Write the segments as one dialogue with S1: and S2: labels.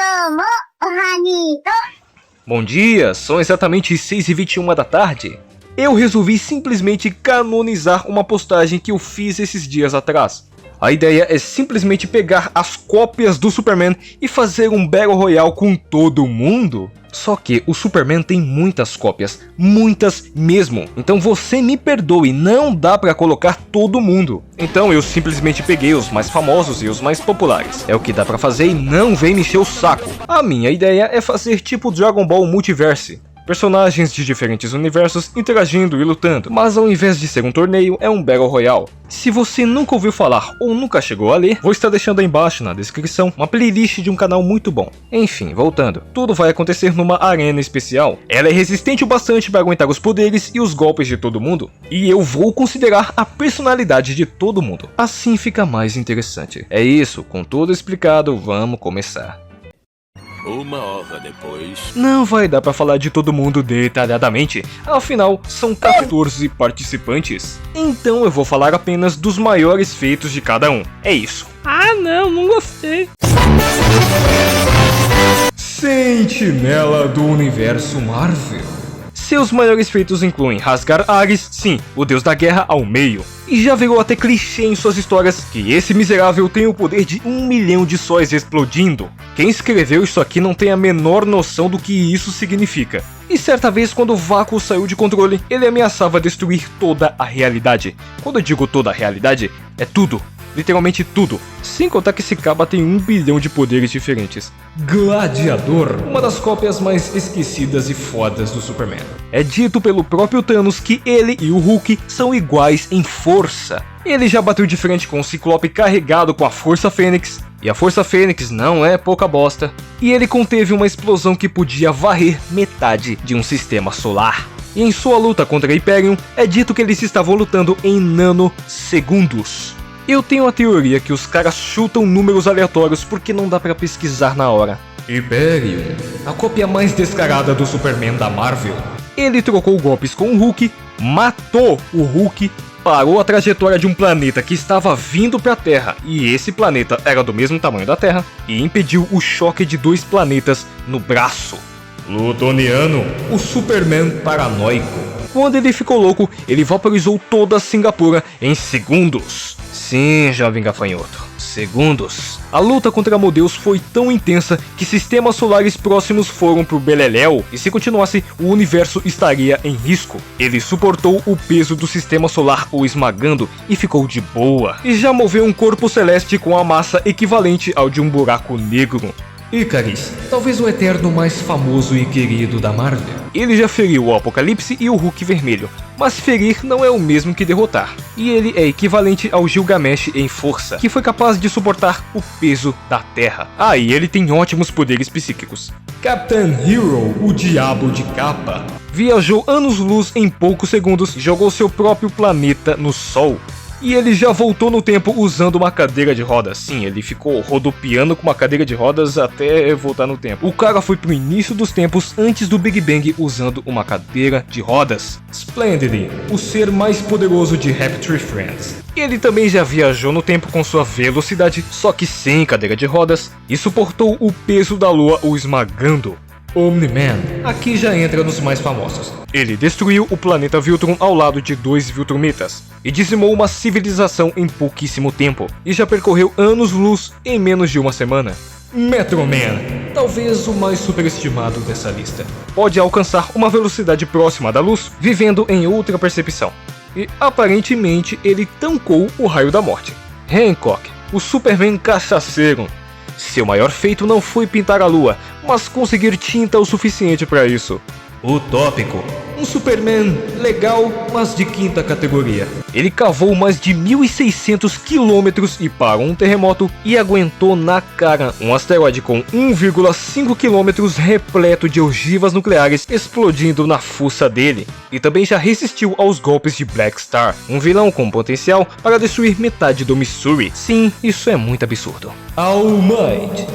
S1: domo, ohani to.
S2: Bom dia, são exatamente 6h21 da tarde. Eu resolvi simplesmente canonizar uma postagem que eu fiz esses dias atrás. A ideia é simplesmente pegar as cópias do Superman e fazer um Battle Royale com todo mundo. Só que o Superman tem muitas cópias, muitas mesmo. Então você me perdoe, não dá pra colocar todo mundo. Então eu simplesmente peguei os mais famosos e os mais populares. É o que dá pra fazer e não vem me encher o saco. A minha ideia é fazer tipo Dragon Ball Multiverse. Personagens de diferentes universos interagindo e lutando, mas ao invés de ser um torneio, é um Battle Royale. Se você nunca ouviu falar ou nunca chegou a ler, vou estar deixando aí embaixo na descrição uma playlist de um canal muito bom. Enfim, voltando, tudo vai acontecer numa arena especial. Ela é resistente o bastante para aguentar os poderes e os golpes de todo mundo, e eu vou considerar a personalidade de todo mundo. Assim fica mais interessante. É isso, com tudo explicado, vamos começar.
S3: Uma hora depois...
S2: Não vai dar pra falar de todo mundo detalhadamente, afinal são 14 participantes. Então eu vou falar apenas dos maiores feitos de cada um. É isso.
S4: Ah não gostei.
S2: Sentinela do Universo Marvel. Seus maiores feitos incluem rasgar Ares, sim, o deus da guerra ao meio. E já virou até clichê em suas histórias que esse miserável tem o poder de 1 milhão de sóis explodindo. Quem escreveu isso aqui não tem a menor noção do que isso significa. E certa vez, quando o vácuo saiu de controle, ele ameaçava destruir toda a realidade. Quando eu digo toda a realidade, é tudo. Literalmente tudo. Sem contar que esse caba tem 1 bilhão de poderes diferentes. Gladiador, uma das cópias mais esquecidas e fodas do Superman. É dito pelo próprio Thanos que ele e o Hulk são iguais em força. Ele já bateu de frente com o Ciclope carregado com a Força Fênix, e a Força Fênix não é pouca bosta. E ele conteve uma explosão que podia varrer metade de um sistema solar. E em sua luta contra Hyperion, é dito que eles estavam lutando em nanosegundos. Eu tenho a teoria que os caras chutam números aleatórios porque não dá pra pesquisar na hora. Hyperion, a cópia mais descarada do Superman da Marvel. Ele trocou golpes com o Hulk, matou o Hulk, parou a trajetória de um planeta que estava vindo pra Terra, e esse planeta era do mesmo tamanho da Terra, e impediu o choque de 2 planetas no braço. Plutoniano, o Superman paranoico. Quando ele ficou louco, ele vaporizou toda Singapura em segundos. Sim, jovem gafanhoto, segundos. A luta contra Amodeus foi tão intensa que sistemas solares próximos foram pro beleléu, e se continuasse, o universo estaria em risco. Ele suportou o peso do sistema solar o esmagando e ficou de boa. E já moveu um corpo celeste com a massa equivalente ao de um buraco negro. Icaris, talvez o Eterno mais famoso e querido da Marvel. Ele já feriu o Apocalipse e o Hulk Vermelho, mas ferir não é o mesmo que derrotar. E ele é equivalente ao Gilgamesh em força, que foi capaz de suportar o peso da Terra. Ah, e ele tem ótimos poderes psíquicos. Captain Hero, o diabo de capa. Viajou anos-luz em poucos segundos e jogou seu próprio planeta no Sol. E ele já voltou no tempo usando uma cadeira de rodas. Sim, ele ficou rodopiando com uma cadeira de rodas até voltar no tempo. O cara foi pro início dos tempos antes do Big Bang usando uma cadeira de rodas. Splendid, o ser mais poderoso de Happy Friends. Ele também já viajou no tempo com sua velocidade, só que sem cadeira de rodas, e suportou o peso da lua o esmagando. Omni-Man, aqui já entra nos mais famosos. Ele destruiu o planeta Viltron ao lado de 2 Viltromitas e dizimou uma civilização em pouquíssimo tempo, e já percorreu anos-luz em menos de uma semana. Metro Man, talvez o mais superestimado dessa lista. Pode alcançar uma velocidade próxima da luz, vivendo em outra percepção. E aparentemente ele tancou o raio da morte. Hancock, o Superman cachaceiro. Seu maior feito não foi pintar a lua, mas conseguir tinta o suficiente para isso. Utópico, um Superman legal, mas de 5ª categoria. Ele cavou mais de 1.600 quilômetros e parou um terremoto e aguentou na cara um asteroide com 1,5 quilômetros repleto de ogivas nucleares explodindo na fuça dele. E também já resistiu aos golpes de Black Star, um vilão com potencial para destruir metade do Missouri. Sim, isso é muito absurdo. All Might.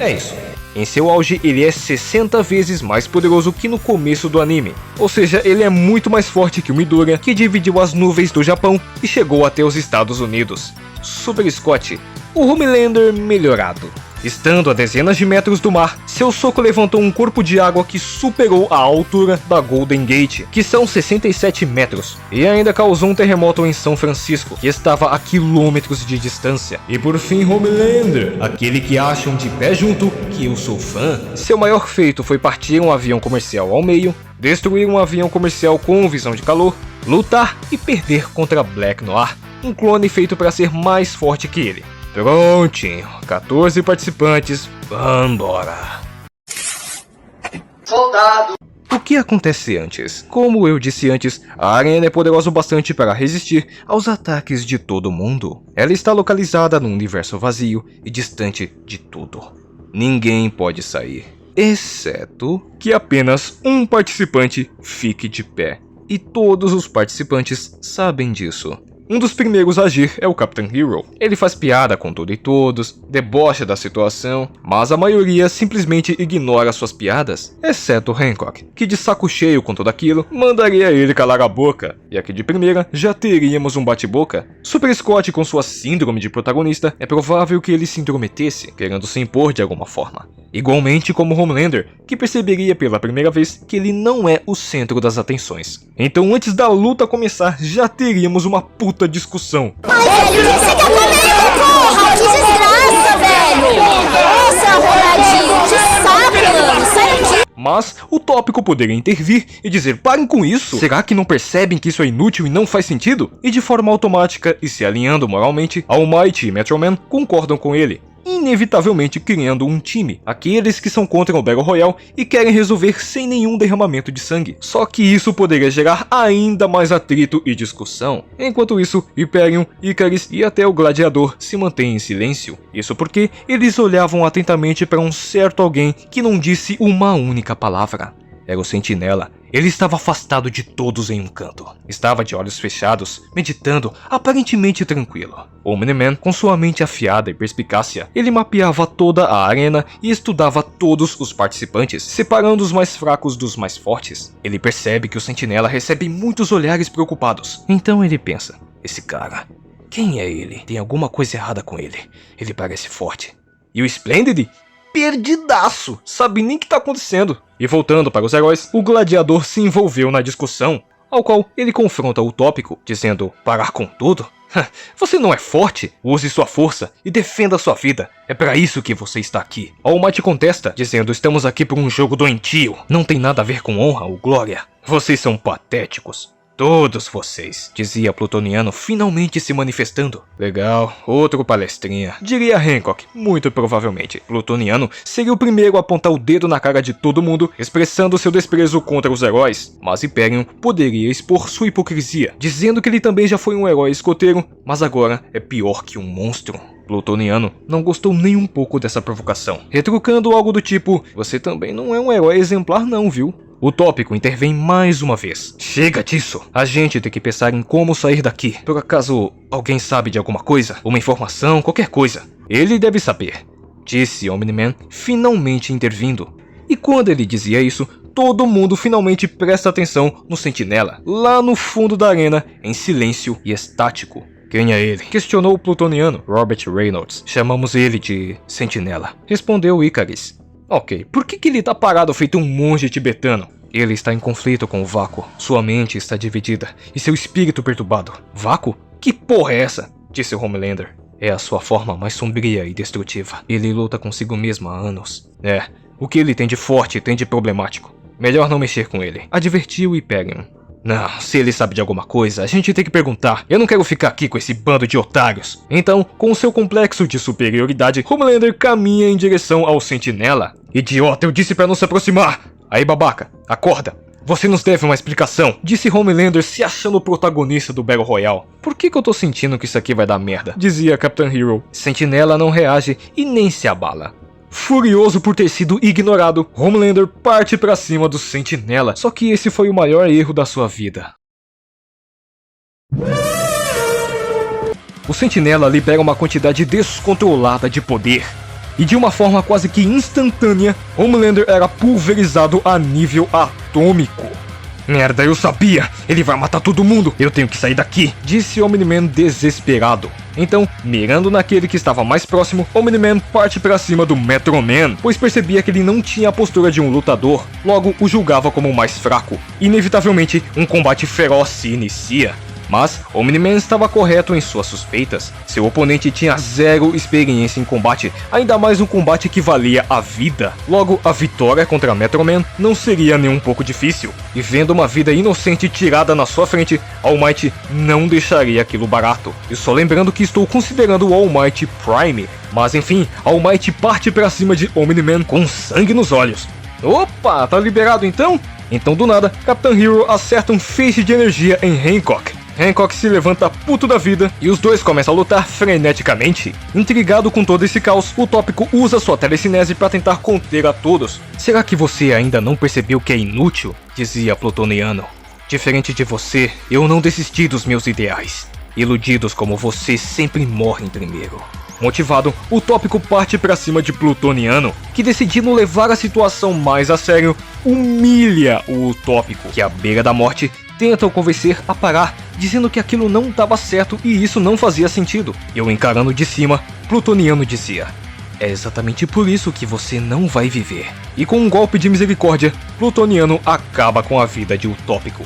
S2: É isso. Em seu auge, ele é 60 vezes mais poderoso que no começo do anime. Ou seja, ele é muito mais forte que o Midoriya, que dividiu as nuvens do Japão e chegou até os Estados Unidos. Super Scott, o Homelander melhorado. Estando a dezenas de metros do mar, seu soco levantou um corpo de água que superou a altura da Golden Gate, que são 67 metros, e ainda causou um terremoto em São Francisco, que estava a quilômetros de distância. E por fim, Homelander, aquele que acham de pé junto que eu sou fã. Seu maior feito foi partir um avião comercial ao meio, destruir um avião comercial com visão de calor, lutar e perder contra Black Noir, um clone feito para ser mais forte que ele. Prontinho, 14 participantes, vambora.
S1: Soldado.
S2: O que acontece antes? Como eu disse antes, a arena é poderosa o bastante para resistir aos ataques de todo mundo. Ela está localizada num universo vazio e distante de tudo. Ninguém pode sair, exceto que apenas um participante fique de pé. E todos os participantes sabem disso. Um dos primeiros a agir é o Captain Hero. Ele faz piada com tudo e todos, debocha da situação, mas a maioria simplesmente ignora suas piadas, exceto Hancock, que de saco cheio com tudo aquilo, mandaria ele calar a boca. E aqui de primeira, já teríamos um bate-boca. Super Scott, com sua síndrome de protagonista, é provável que ele se intrometesse, querendo se impor de alguma forma. Igualmente como Homelander, que perceberia pela primeira vez que ele não é o centro das atenções. Então antes da luta começar, já teríamos uma puta discussão.
S5: Ai, velho, o que você quer comigo, porra? Que desgraça, velho! Nossa, roladinho, que saco, mano, sai daqui!
S2: Mas o tópico poderia intervir e dizer: parem com isso! Será que não percebem que isso é inútil e não faz sentido? E de forma automática e se alinhando moralmente, All Might e Metro Man concordam com ele, inevitavelmente criando um time, aqueles que são contra o Battle Royale e querem resolver sem nenhum derramamento de sangue. Só que isso poderia gerar ainda mais atrito e discussão. Enquanto isso, Hyperion, Icarus e até o Gladiador se mantêm em silêncio. Isso porque eles olhavam atentamente para um certo alguém que não disse uma única palavra. Era o Sentinela. Ele estava afastado de todos em um canto. Estava de olhos fechados, meditando, aparentemente tranquilo. Omni-Man, com sua mente afiada e perspicácia, ele mapeava toda a arena e estudava todos os participantes, separando os mais fracos dos mais fortes. Ele percebe que o Sentinela recebe muitos olhares preocupados. Então ele pensa: esse cara, quem é ele? Tem alguma coisa errada com ele. Ele parece forte. E o Splendid? Perdidaço, sabe nem o que tá acontecendo. E voltando para os heróis, o Gladiador se envolveu na discussão, ao qual ele confronta o Tópico, dizendo: parar com tudo? Você não é forte? Use sua força e defenda sua vida. É para isso que você está aqui. All Might contesta, dizendo: estamos aqui por um jogo doentio. Não tem nada a ver com honra ou glória. Vocês são patéticos. Todos vocês, dizia Plutoniano, finalmente se manifestando. Legal, outro palestrinha, diria Hancock, muito provavelmente. Plutoniano seria o primeiro a apontar o dedo na cara de todo mundo, expressando seu desprezo contra os heróis. Mas Hyperion poderia expor sua hipocrisia, dizendo que ele também já foi um herói escoteiro, mas agora é pior que um monstro. Plutoniano não gostou nem um pouco dessa provocação, retrucando algo do tipo: você também não é um herói exemplar não, viu? O Tópico intervém mais uma vez. Chega disso! A gente tem que pensar em como sair daqui. Por acaso alguém sabe de alguma coisa? Uma informação, qualquer coisa. Ele deve saber, disse Omni-Man, finalmente intervindo. E quando ele dizia isso, todo mundo finalmente presta atenção no Sentinela, lá no fundo da arena, em silêncio e estático. Quem é ele? Questionou o Plutoniano. Robert Reynolds. Chamamos ele de Sentinela, respondeu Icarus. Ok, por que ele tá parado feito um monge tibetano? Ele está em conflito com o vácuo. Sua mente está dividida e seu espírito perturbado. Vácuo? Que porra é essa? Disse Homelander. É a sua forma mais sombria e destrutiva. Ele luta consigo mesmo há anos. É, o que ele tem de forte e tem de problemático. Melhor não mexer com ele, advertiu Hyperion. Não, se ele sabe de alguma coisa, a gente tem que perguntar. Eu não quero ficar aqui com esse bando de otários. Então, com seu complexo de superioridade, Homelander caminha em direção ao Sentinela. Idiota, eu disse pra não se aproximar! Aí, babaca, acorda! Você nos deve uma explicação, disse Homelander, se achando o protagonista do Battle Royale. Por que eu tô sentindo que isso aqui vai dar merda? Dizia Captain Hero. Sentinela não reage e nem se abala. Furioso por ter sido ignorado, Homelander parte pra cima do Sentinela, só que esse foi o maior erro da sua vida. O Sentinela libera uma quantidade descontrolada de poder, e de uma forma quase que instantânea, Homelander era pulverizado a nível atômico. Merda, eu sabia! Ele vai matar todo mundo! Eu tenho que sair daqui! Disse Omni-Man desesperado. Então, mirando naquele que estava mais próximo, Omni-Man parte para cima do Metro Man, pois percebia que ele não tinha a postura de um lutador, logo o julgava como o mais fraco. Inevitavelmente, um combate feroz se inicia. Mas Omni-Man estava correto em suas suspeitas. Seu oponente tinha zero experiência em combate, ainda mais um combate que valia a vida. Logo, a vitória contra Metro Man não seria nem um pouco difícil. E vendo uma vida inocente tirada na sua frente, All Might não deixaria aquilo barato. E só lembrando que estou considerando o All Might Prime. Mas enfim, All Might parte para cima de Omni-Man com sangue nos olhos. Opa, tá liberado então? Então do nada, Captain Hero acerta um feixe de energia em Hancock. Hancock se levanta puto da vida e os dois começam a lutar freneticamente. Intrigado com todo esse caos, o Tópico usa sua telecinese para tentar conter a todos. Será que você ainda não percebeu que é inútil? Dizia Plutoniano. Diferente de você, eu não desisti dos meus ideais. Iludidos como você sempre morrem primeiro. Motivado, o Tópico parte para cima de Plutoniano, que decidindo levar a situação mais a sério, humilha o Tópico, que à beira da morte tenta o convencer a parar, dizendo que aquilo não estava certo e isso não fazia sentido. Eu encarando de cima, Plutoniano dizia: é exatamente por isso que você não vai viver. E com um golpe de misericórdia, Plutoniano acaba com a vida de Utópico.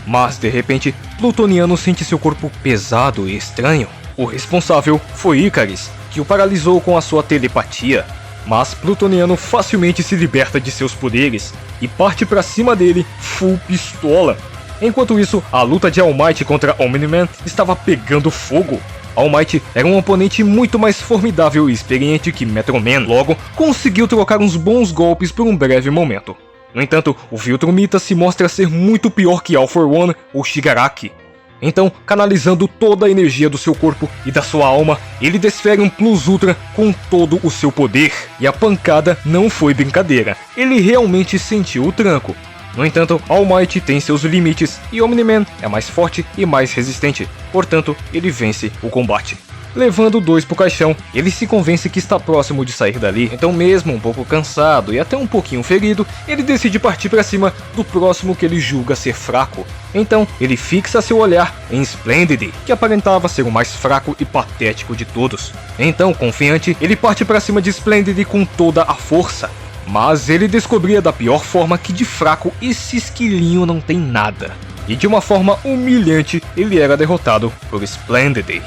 S2: Mas de repente, Plutoniano sente seu corpo pesado e estranho. O responsável foi Icaris, que o paralisou com a sua telepatia. Mas Plutoniano facilmente se liberta de seus poderes e parte para cima dele full pistola. Enquanto isso, a luta de All Might contra Omni-Man estava pegando fogo. All Might era um oponente muito mais formidável e experiente que Metro Man, logo conseguiu trocar uns bons golpes por um breve momento. No entanto, o Viltrumita se mostra ser muito pior que All For One ou Shigaraki. Então, canalizando toda a energia do seu corpo e da sua alma, ele desfere um Plus Ultra com todo o seu poder. E a pancada não foi brincadeira, ele realmente sentiu o tranco. No entanto, All Might tem seus limites e Omni-Man é mais forte e mais resistente, portanto, ele vence o combate. Levando dois pro caixão, ele se convence que está próximo de sair dali, então mesmo um pouco cansado e até um pouquinho ferido, ele decide partir para cima do próximo que ele julga ser fraco. Então, ele fixa seu olhar em Splendid, que aparentava ser o mais fraco e patético de todos. Então, confiante, ele parte para cima de Splendid com toda a força. Mas ele descobria da pior forma que de fraco esse esquilinho não tem nada. E de uma forma humilhante, ele era derrotado por Splendid.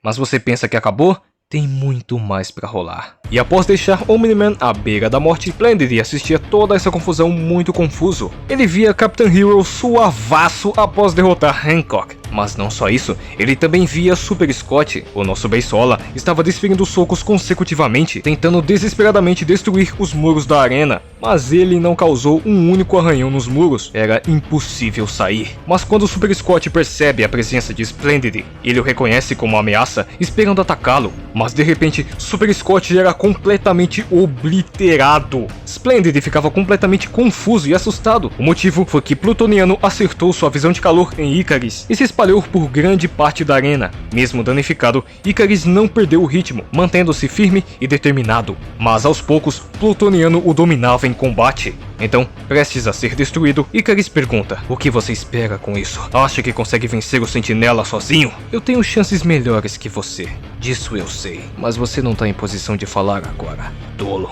S2: Mas você pensa que acabou? Tem muito mais pra rolar. E após deixar Omni-Man à beira da morte, Splendid assistia toda essa confusão muito confuso. Ele via Captain Hero suavaço após derrotar Hancock. Mas não só isso, ele também via Super Scott. O nosso Beisola estava desferindo socos consecutivamente, tentando desesperadamente destruir os muros da arena. Mas ele não causou um único arranhão nos muros, era impossível sair. Mas quando Super Scott percebe a presença de Splendid, ele o reconhece como uma ameaça, esperando atacá-lo. Mas de repente, Super Scott era completamente obliterado. Splendid ficava completamente confuso e assustado. O motivo foi que Plutoniano acertou sua visão de calor em Icaris e se espalhou por grande parte da arena. Mesmo danificado, Icaris não perdeu o ritmo, mantendo-se firme e determinado. Mas aos poucos, Plutoniano o dominava em combate. Então, prestes a ser destruído, Icaris pergunta: o que você espera com isso? Acha que consegue vencer o Sentinela sozinho? Eu tenho chances melhores que você. Disso eu sei, mas você não tá em posição de falar agora. Tolo.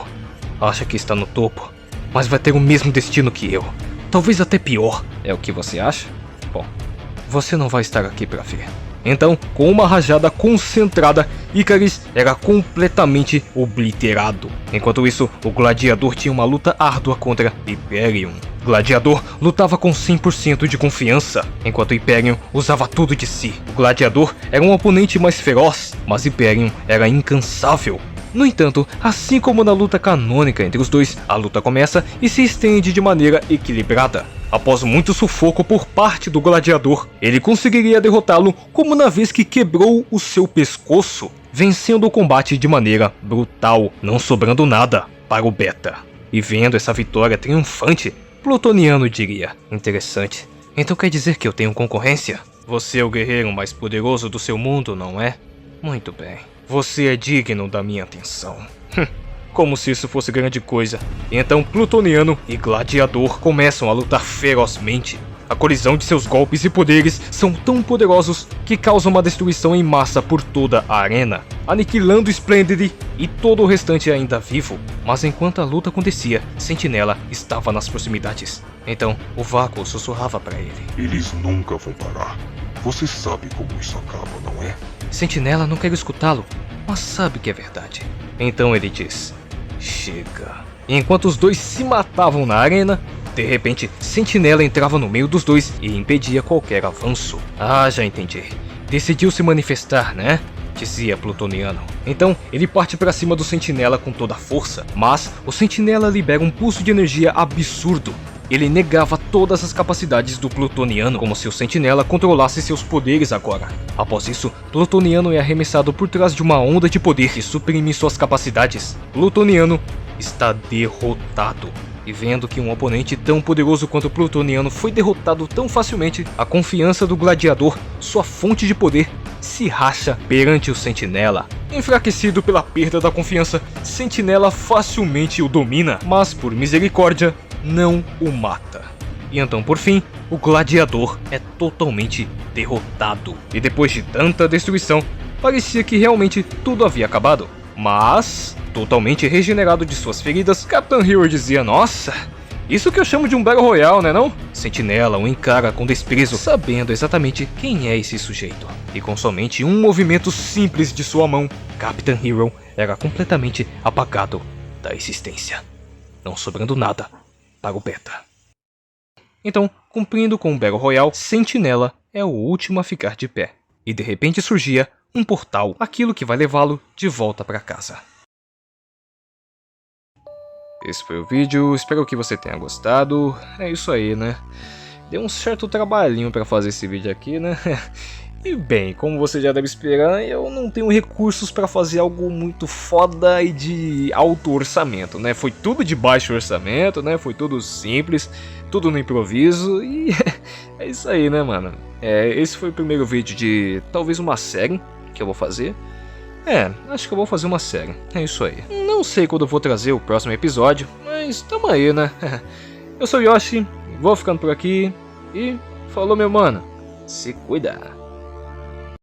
S2: Acha que está no topo, mas vai ter o mesmo destino que eu. Talvez até pior. É o que você acha? Bom, você não vai estar aqui para ver. Então, com uma rajada concentrada, Icaris era completamente obliterado. Enquanto isso, o Gladiador tinha uma luta árdua contra Hyperion. Gladiador lutava com 100% de confiança, enquanto Hyperion usava tudo de si. O Gladiador era um oponente mais feroz, mas Hyperion era incansável. No entanto, assim como na luta canônica entre os dois, a luta começa e se estende de maneira equilibrada. Após muito sufoco por parte do Gladiador, ele conseguiria derrotá-lo como na vez que quebrou o seu pescoço, vencendo o combate de maneira brutal, não sobrando nada para o Beta. E vendo essa vitória triunfante, Plutoniano diria: interessante, então quer dizer que eu tenho concorrência? Você é o guerreiro mais poderoso do seu mundo, não é? Muito bem, você é digno da minha atenção. Como se isso fosse grande coisa. Então Plutoniano e Gladiador começam a lutar ferozmente. A colisão de seus golpes e poderes são tão poderosos que causam uma destruição em massa por toda a arena, aniquilando Splendid e todo o restante ainda vivo. Mas enquanto a luta acontecia, Sentinela estava nas proximidades. Então, o vácuo sussurrava para ele.
S6: Eles nunca vão parar. Você sabe como isso acaba, não é?
S2: Sentinela não quer escutá-lo, mas sabe que é verdade. Então ele diz: chega. E enquanto os dois se matavam na arena, de repente, Sentinela entrava no meio dos dois e impedia qualquer avanço. Ah, já entendi. Decidiu se manifestar, né? Dizia Plutoniano. Então, ele parte para cima do Sentinela com toda a força, mas o Sentinela libera um pulso de energia absurdo. Ele negava todas as capacidades do Plutoniano, como se o Sentinela controlasse seus poderes agora. Após isso, Plutoniano é arremessado por trás de uma onda de poder que suprime suas capacidades. Plutoniano está derrotado. E vendo que um oponente tão poderoso quanto o Plutoniano foi derrotado tão facilmente, a confiança do gladiador, sua fonte de poder, se racha perante o Sentinela. Enfraquecido pela perda da confiança, Sentinela facilmente o domina, mas por misericórdia, não o mata. E então, por fim, o gladiador é totalmente derrotado. E depois de tanta destruição, parecia que realmente tudo havia acabado. Mas, totalmente regenerado de suas feridas, Capitão Hero dizia: nossa, isso que eu chamo de um Battle Royale, né não? Sentinela o encara com desprezo, sabendo exatamente quem é esse sujeito. E com somente um movimento simples de sua mão, Capitão Hero era completamente apagado da existência, não sobrando nada para o Beta. Então, cumprindo com o Battle Royale, Sentinela é o último a ficar de pé. E de repente surgia um portal, aquilo que vai levá-lo de volta para casa. Esse foi o vídeo, espero que você tenha gostado. É isso aí, né? Deu um certo trabalhinho para fazer esse vídeo aqui, né? E bem, como você já deve esperar, eu não tenho recursos para fazer algo muito foda e de alto orçamento, né? Foi tudo de baixo orçamento, né? Foi tudo simples, tudo no improviso e é isso aí, né, mano? Esse foi o primeiro vídeo de talvez uma série que eu vou fazer. Acho que eu vou fazer uma série, é isso aí. Não sei quando eu vou trazer o próximo episódio, mas tamo aí, né? Eu sou o Yoshi, vou ficando por aqui e falou, meu mano, se cuida.